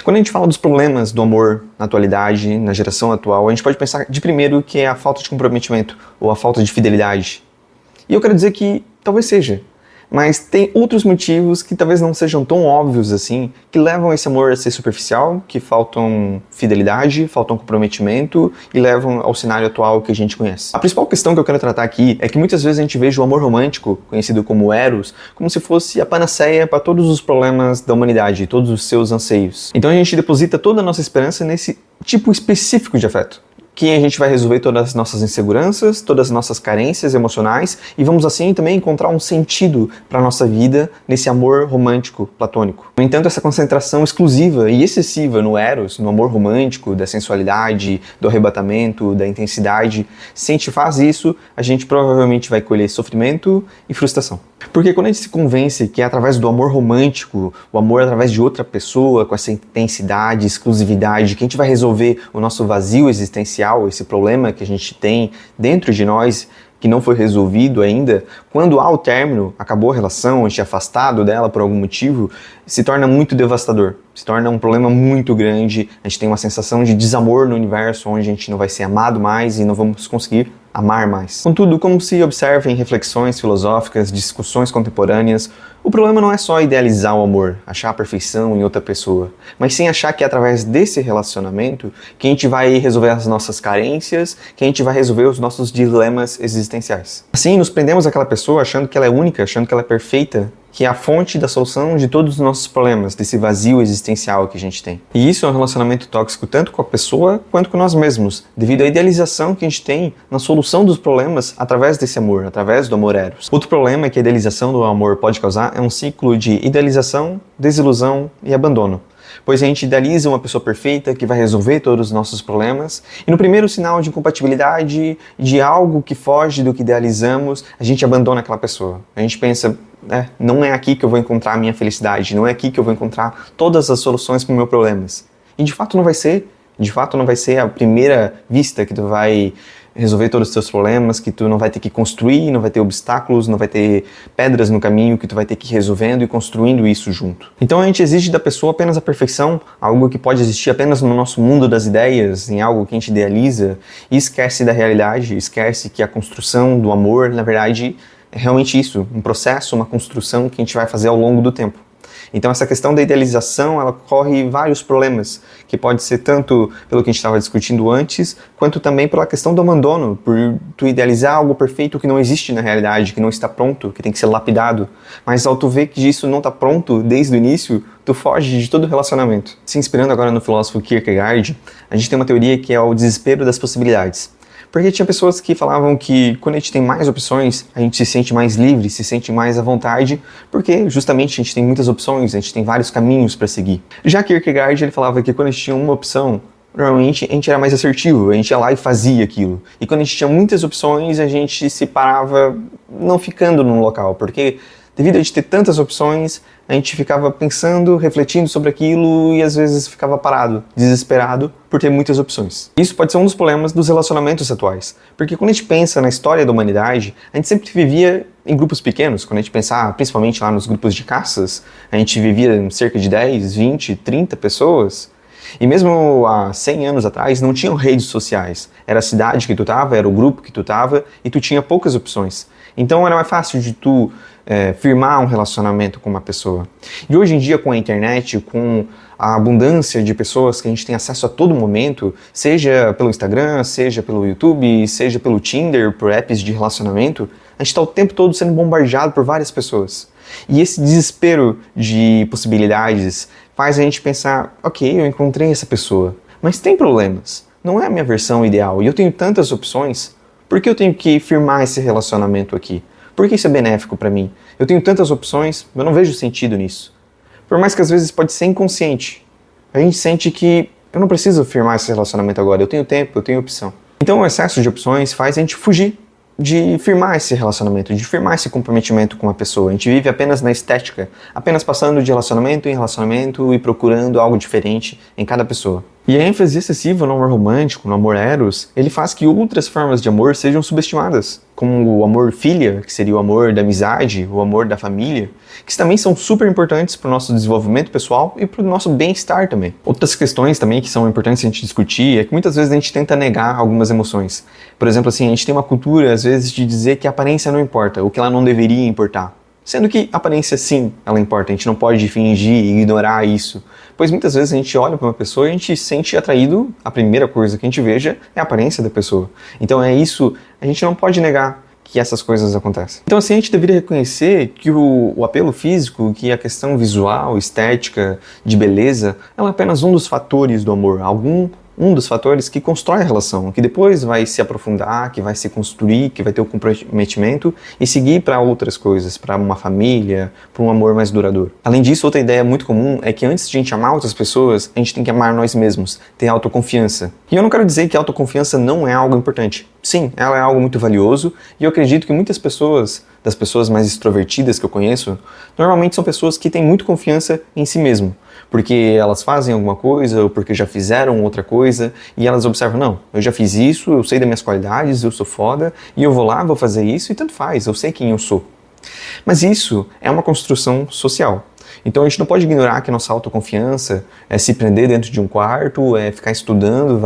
Quando a gente fala dos problemas do amor na atualidade, na geração atual, a gente pode pensar de primeiro que é a falta de comprometimento ou a falta de fidelidade. E eu quero dizer que talvez seja, mas tem outros motivos que talvez não sejam tão óbvios assim, que levam esse amor a ser superficial, que faltam fidelidade, faltam comprometimento e levam ao cenário atual que a gente conhece. A principal questão que eu quero tratar aqui é que muitas vezes a gente veja o amor romântico, conhecido como Eros, como se fosse a panaceia para todos os problemas da humanidade, todos os seus anseios. Então a gente deposita toda a nossa esperança nesse tipo específico de afeto, que a gente vai resolver todas as nossas inseguranças, todas as nossas carências emocionais e vamos assim também encontrar um sentido para a nossa vida nesse amor romântico platônico. No entanto, essa concentração exclusiva e excessiva no Eros, no amor romântico, da sensualidade, do arrebatamento, da intensidade, se a gente faz isso, a gente provavelmente vai colher sofrimento e frustração. Porque quando a gente se convence que é através do amor romântico, o amor através de outra pessoa, com essa intensidade, exclusividade, que a gente vai resolver o nosso vazio existencial, esse problema que a gente tem dentro de nós, que não foi resolvido ainda, quando há o término, acabou a relação, a gente é afastado dela por algum motivo, se torna muito devastador, se torna um problema muito grande, a gente tem uma sensação de desamor no universo, onde a gente não vai ser amado mais e não vamos conseguir amar mais. Contudo, como se observa em reflexões filosóficas, discussões contemporâneas, o problema não é só idealizar o amor, achar a perfeição em outra pessoa, mas sim achar que é através desse relacionamento que a gente vai resolver as nossas carências, que a gente vai resolver os nossos dilemas existenciais. Assim, nos prendemos àquela pessoa achando que ela é única, achando que ela é perfeita, que é a fonte da solução de todos os nossos problemas, desse vazio existencial que a gente tem. E isso é um relacionamento tóxico tanto com a pessoa quanto com nós mesmos, devido à idealização que a gente tem na solução dos problemas através desse amor, através do amor Eros. Outro problema que a idealização do amor pode causar é um ciclo de idealização, desilusão e abandono. Pois a gente idealiza uma pessoa perfeita que vai resolver todos os nossos problemas e no primeiro sinal de incompatibilidade, de algo que foge do que idealizamos, a gente abandona aquela pessoa. A gente pensa, não é aqui que eu vou encontrar a minha felicidade, não é aqui que eu vou encontrar todas as soluções para os meus problemas. E de fato não vai ser a primeira vista que tu vai resolver todos os teus problemas, que tu não vai ter que construir, não vai ter obstáculos, não vai ter pedras no caminho que tu vai ter que ir resolvendo e construindo isso junto. Então a gente exige da pessoa apenas a perfeição, algo que pode existir apenas no nosso mundo das ideias, em algo que a gente idealiza, e esquece da realidade, esquece que a construção do amor, na verdade, é realmente isso, um processo, uma construção que a gente vai fazer ao longo do tempo. Então essa questão da idealização, ela corre vários problemas, que pode ser tanto pelo que a gente estava discutindo antes, quanto também pela questão do abandono, por tu idealizar algo perfeito que não existe na realidade, que não está pronto, que tem que ser lapidado. Mas ao tu ver que isso não está pronto desde o início, tu foge de todo o relacionamento. Se inspirando agora no filósofo Kierkegaard, a gente tem uma teoria que é o desespero das possibilidades. Porque tinha pessoas que falavam que quando a gente tem mais opções, a gente se sente mais livre, se sente mais à vontade, porque justamente a gente tem muitas opções, a gente tem vários caminhos para seguir. Já Kierkegaard, ele falava que quando a gente tinha uma opção, normalmente a gente era mais assertivo, a gente ia lá e fazia aquilo. E quando a gente tinha muitas opções, a gente se parava não ficando num local, porque devido a gente ter tantas opções, a gente ficava pensando, refletindo sobre aquilo e às vezes ficava parado, desesperado por ter muitas opções. Isso pode ser um dos problemas dos relacionamentos atuais, porque quando a gente pensa na história da humanidade, a gente sempre vivia em grupos pequenos. Quando a gente pensar principalmente lá nos grupos de caças, a gente vivia em cerca de 10, 20, 30 pessoas. E mesmo há 100 anos atrás não tinham redes sociais. Era a cidade que tu tava, era o grupo que tu tava e tu tinha poucas opções. Então era mais fácil de tu firmar um relacionamento com uma pessoa. E hoje em dia, com a internet, com a abundância de pessoas que a gente tem acesso a todo momento, seja pelo Instagram, seja pelo YouTube, seja pelo Tinder, por apps de relacionamento, a gente está o tempo todo sendo bombardeado por várias pessoas. E esse desespero de possibilidades faz a gente pensar, ok, eu encontrei essa pessoa, mas tem problemas, não é a minha versão ideal e eu tenho tantas opções, por que eu tenho que firmar esse relacionamento aqui? Por que isso é benéfico para mim? Eu tenho tantas opções, eu não vejo sentido nisso. Por mais que às vezes pode ser inconsciente, a gente sente que eu não preciso firmar esse relacionamento agora, eu tenho tempo, eu tenho opção. Então o excesso de opções faz a gente fugir de firmar esse relacionamento, de firmar esse comprometimento com uma pessoa. A gente vive apenas na estética, apenas passando de relacionamento em relacionamento e procurando algo diferente em cada pessoa. E a ênfase excessiva no amor romântico, no amor eros, ele faz que outras formas de amor sejam subestimadas. como o amor filia, que seria o amor da amizade, o amor da família, que também são super importantes para o nosso desenvolvimento pessoal e para o nosso bem-estar também. Outras questões também que são importantes a gente discutir é que muitas vezes a gente tenta negar algumas emoções. Por exemplo, assim, a gente tem uma cultura, às vezes, de dizer que a aparência não importa, ou que ela não deveria importar. Sendo que a aparência, sim, ela importa. A gente não pode fingir e ignorar isso. Pois muitas vezes a gente olha para uma pessoa e a gente se sente atraído, a primeira coisa que a gente veja é a aparência da pessoa. Então é isso, a gente não pode negar que essas coisas acontecem. Então assim, a gente deveria reconhecer que o apelo físico, que a questão visual, estética, de beleza, ela é apenas um dos fatores do amor. Um dos fatores que constrói a relação, que depois vai se aprofundar, que vai se construir, que vai ter o comprometimento e seguir para outras coisas, para uma família, para um amor mais duradouro. Além disso, outra ideia muito comum é que antes de a gente amar outras pessoas, a gente tem que amar nós mesmos, ter autoconfiança. E eu não quero dizer que autoconfiança não é algo importante. Sim, ela é algo muito valioso e eu acredito que muitas pessoas, das pessoas mais extrovertidas que eu conheço, normalmente são pessoas que têm muito confiança em si mesmo. Porque elas fazem alguma coisa ou porque já fizeram outra coisa e elas observam, não, eu já fiz isso, eu sei das minhas qualidades, eu sou foda e eu vou lá, vou fazer isso e tanto faz, eu sei quem eu sou. Mas isso é uma construção social. Então a gente não pode ignorar que nossa autoconfiança é se prender dentro de um quarto, é ficar estudando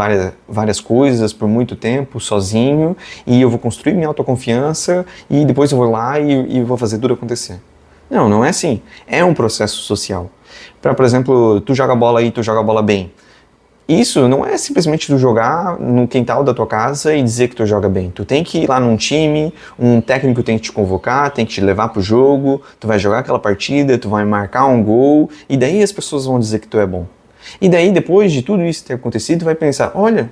várias coisas por muito tempo, sozinho, e eu vou construir minha autoconfiança e depois eu vou lá e vou fazer tudo acontecer. Não, não é assim. É um processo social. Por exemplo, tu joga bola aí, tu joga bola bem. Isso não é simplesmente tu jogar no quintal da tua casa e dizer que tu joga bem. Tu tem que ir lá num time, um técnico tem que te convocar, tem que te levar pro jogo, tu vai jogar aquela partida, tu vai marcar um gol, e daí as pessoas vão dizer que tu é bom. E daí, depois de tudo isso ter acontecido, tu vai pensar, olha,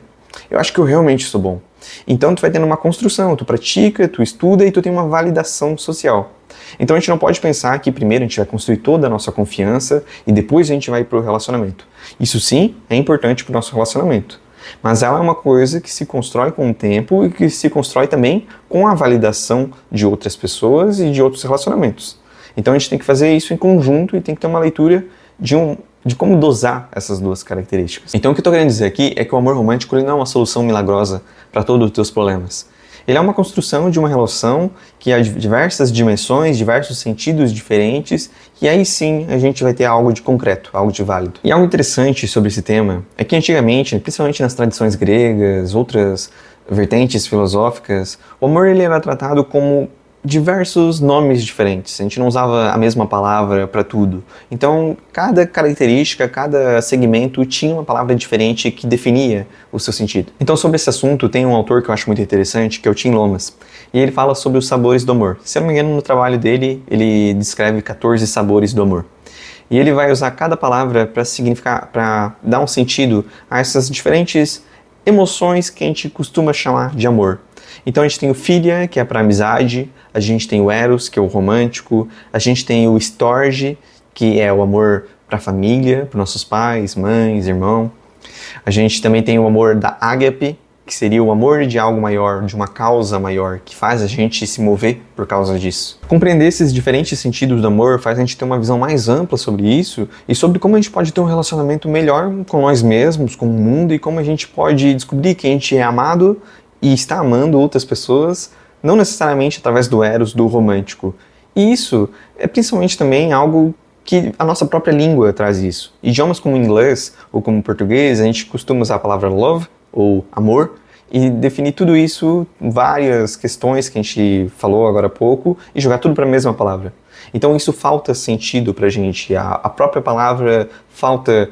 eu acho que eu realmente sou bom. Então tu vai tendo uma construção, tu pratica, tu estuda e tu tem uma validação social. Então a gente não pode pensar que primeiro a gente vai construir toda a nossa confiança e depois a gente vai para o relacionamento. Isso sim é importante para o nosso relacionamento, mas ela é uma coisa que se constrói com o tempo e que se constrói também com a validação de outras pessoas e de outros relacionamentos. Então a gente tem que fazer isso em conjunto e tem que ter uma leitura de como dosar essas duas características. Então o que eu estou querendo dizer aqui é que o amor romântico ele não é uma solução milagrosa para todos os teus problemas. Ele é uma construção de uma relação que há diversas dimensões, diversos sentidos diferentes, e aí sim a gente vai ter algo de concreto, algo de válido. E algo interessante sobre esse tema é que antigamente, principalmente nas tradições gregas, outras vertentes filosóficas, o amor ele era tratado como diversos nomes diferentes, a gente não usava a mesma palavra para tudo. Então, cada característica, cada segmento tinha uma palavra diferente que definia o seu sentido. Então, sobre esse assunto, tem um autor que eu acho muito interessante, que é o Tim Lomas, e ele fala sobre os sabores do amor. Se eu não me engano, no trabalho dele, ele descreve 14 sabores do amor. E ele vai usar cada palavra para significar, para dar um sentido a essas diferentes emoções que a gente costuma chamar de amor. Então a gente tem o philia, que é para amizade, a gente tem o eros, que é o romântico, a gente tem o storge, que é o amor para a família, para nossos pais, mães, irmão. A gente também tem o amor da ágape, que seria o amor de algo maior, de uma causa maior, que faz a gente se mover por causa disso. Compreender esses diferentes sentidos do amor faz a gente ter uma visão mais ampla sobre isso e sobre como a gente pode ter um relacionamento melhor com nós mesmos, com o mundo e como a gente pode descobrir que a gente é amado e está amando outras pessoas, não necessariamente através do eros, do romântico. E isso é principalmente também algo que a nossa própria língua traz isso. Idiomas como o inglês ou como o português, a gente costuma usar a palavra love, ou amor, e definir tudo isso, várias questões que a gente falou agora há pouco, e jogar tudo para a mesma palavra. Então isso falta sentido para a gente, a própria palavra falta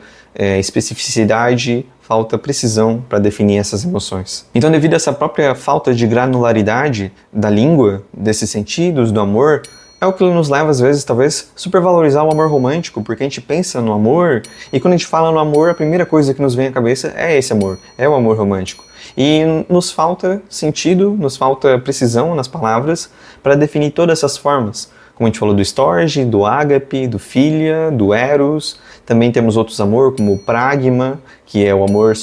especificidade, falta precisão para definir essas emoções. Então, devido a essa própria falta de granularidade da língua, desses sentidos, do amor, é o que nos leva, às vezes, talvez, supervalorizar o amor romântico, porque a gente pensa no amor, e quando a gente fala no amor, a primeira coisa que nos vem à cabeça é esse amor, é o amor romântico. E nos falta sentido, nos falta precisão nas palavras para definir todas essas formas. Como a gente falou do storge, do ágape, do philia, do eros. Também temos outros amor, como o pragma, que é o amor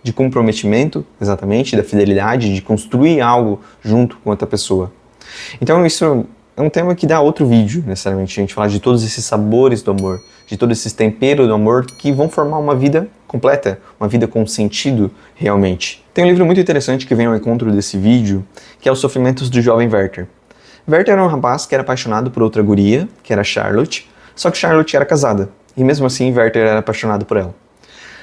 de comprometimento, exatamente, da fidelidade, de construir algo junto com outra pessoa. Então isso é um tema que dá outro vídeo, necessariamente, a gente falar de todos esses sabores do amor, de todos esses temperos do amor que vão formar uma vida completa, uma vida com sentido realmente. Tem um livro muito interessante que vem ao encontro desse vídeo, que é Os Sofrimentos do Jovem Werther. Werther era um rapaz que era apaixonado por outra guria, que era Charlotte, só que Charlotte era casada, e mesmo assim Werther era apaixonado por ela.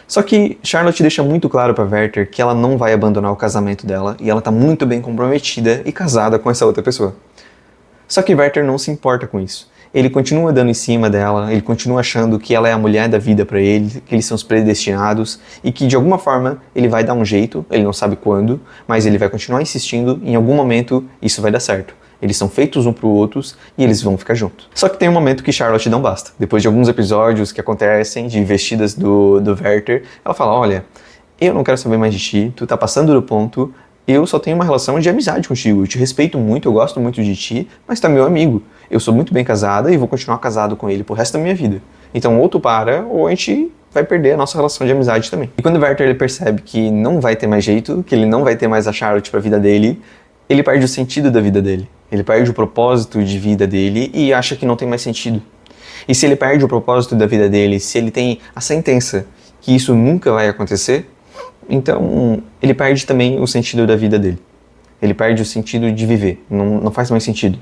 Só que Charlotte deixa muito claro para Werther que ela não vai abandonar o casamento dela e ela está muito bem comprometida e casada com essa outra pessoa. Só que Werther não se importa com isso. Ele continua dando em cima dela, ele continua achando que ela é a mulher da vida para ele, que eles são os predestinados e que de alguma forma ele vai dar um jeito, ele não sabe quando, mas ele vai continuar insistindo, em algum momento isso vai dar certo. Eles são feitos um pro outros e eles vão ficar juntos. Só que tem um momento que Charlotte não basta. Depois de alguns episódios que acontecem de investidas do Werther, ela fala, olha, eu não quero saber mais de ti, tu tá passando do ponto, eu só tenho uma relação de amizade contigo, eu te respeito muito, eu gosto muito de ti, mas tu é meu amigo. Eu sou muito bem casada e vou continuar casado com ele pro resto da minha vida. Então ou tu para, ou a gente vai perder a nossa relação de amizade também. E quando o Werther ele percebe que não vai ter mais jeito, que ele não vai ter mais a Charlotte pra vida dele, ele perde o sentido da vida dele. Ele perde o propósito de vida dele e acha que não tem mais sentido. E se ele perde o propósito da vida dele, se ele tem a sentença que isso nunca vai acontecer, então ele perde também o sentido da vida dele. Ele perde o sentido de viver. Não faz mais sentido.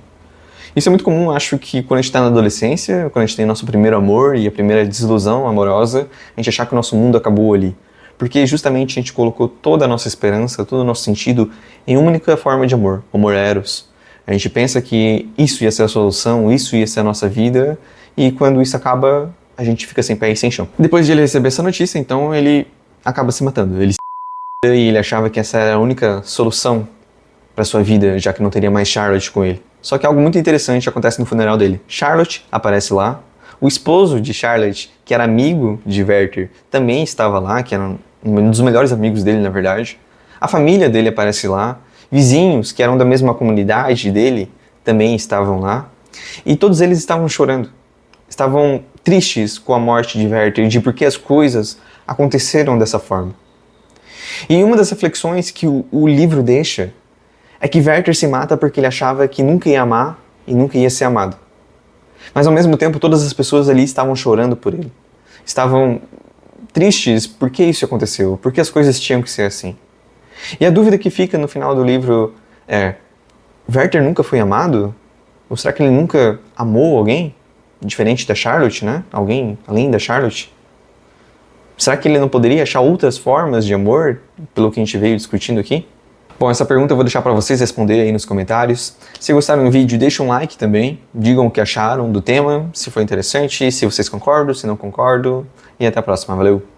Isso é muito comum, acho que quando a gente está na adolescência, quando a gente tem nosso primeiro amor e a primeira desilusão amorosa, a gente achar que o nosso mundo acabou ali. Porque justamente a gente colocou toda a nossa esperança, todo o nosso sentido em uma única forma de amor, o amor eros. A gente pensa que isso ia ser a solução, isso ia ser a nossa vida, e quando isso acaba, a gente fica sem pé e sem chão. Depois de ele receber essa notícia, então, ele acaba se matando. Ele se e ele achava que essa era a única solução para sua vida, já que não teria mais Charlotte com ele. Só que algo muito interessante acontece no funeral dele. Charlotte aparece lá, o esposo de Charlotte, que era amigo de Werther, também estava lá, que era um dos melhores amigos dele, na verdade. A família dele aparece lá, vizinhos que eram da mesma comunidade dele também estavam lá. E todos eles estavam chorando. Estavam tristes com a morte de Werther e de por que as coisas aconteceram dessa forma. E uma das reflexões que o livro deixa é que Werther se mata porque ele achava que nunca ia amar e nunca ia ser amado. Mas ao mesmo tempo todas as pessoas ali estavam chorando por ele. Estavam tristes por que isso aconteceu, por que as coisas tinham que ser assim. E a dúvida que fica no final do livro é, Werther nunca foi amado? Ou será que ele nunca amou alguém? Diferente da Charlotte, né? Alguém além da Charlotte? Será que ele não poderia achar outras formas de amor, pelo que a gente veio discutindo aqui? Bom, essa pergunta eu vou deixar para vocês responderem aí nos comentários. Se gostaram do vídeo, deixa um like também. Digam o que acharam do tema, se foi interessante, se vocês concordam, se não concordam. E até a próxima. Valeu!